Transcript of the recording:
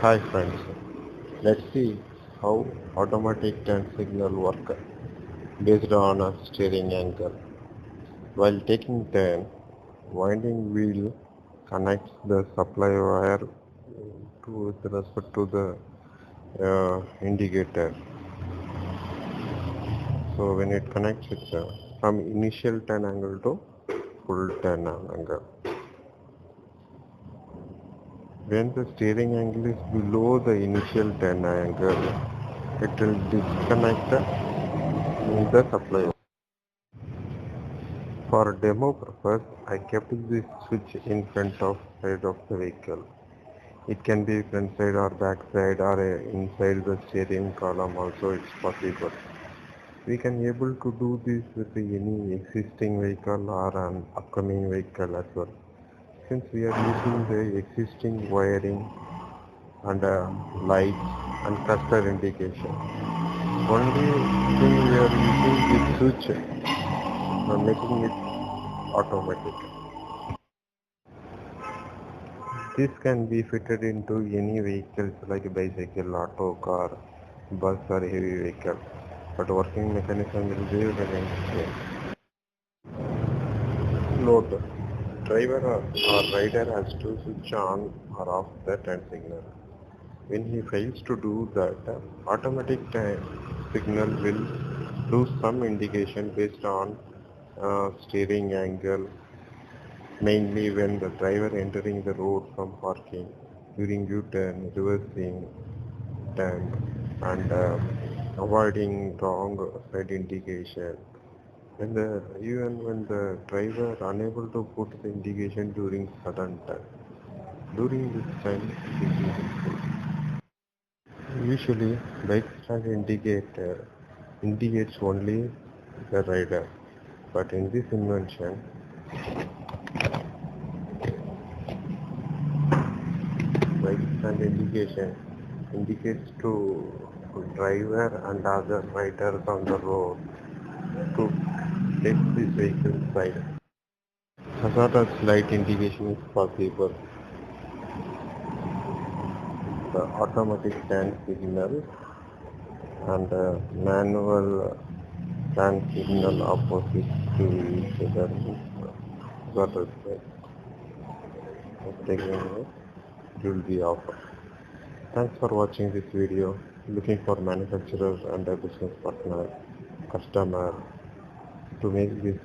Hi friends, let's see how automatic turn signal work based on a steering angle. While taking turn, winding wheel connects the supply wire to with respect to the indicator. So when it connects it from initial turn angle to full turn angle. When the steering angle is below the initial turn angle, it will disconnect the supply. For demo purpose, I kept this switch in front of side of the vehicle. It can be front side or back side or inside the steering column also it's possible. We can able to do this with any existing vehicle or an upcoming vehicle as well. Since we are using the existing wiring and lights and cluster indication. Only thing we are using this switch making it automatic. This can be fitted into any vehicles like bicycle, auto, car, bus or heavy vehicle, but working mechanism will be remain same. Note: driver or rider has to switch on or off the turn signal. When he fails to do that, automatic turn signal will lose some indication based on steering angle, mainly when the driver entering the road from parking, during U-turn, reversing turn, and avoiding wrong side indication. Even when the driver unable to put the indication during sudden turn, during this time it is useful. Usually, bike stand indicator indicates only the rider, but in this invention, bike stand indication indicates to driver and other riders on the road to take this vehicle side. Hazardous light indication is possible. The automatic turn signal and manual turn signal opposite to each other is hazardous light. Taking it will be off. Thanks for watching this video. Looking for manufacturers and a business partner, customer to make this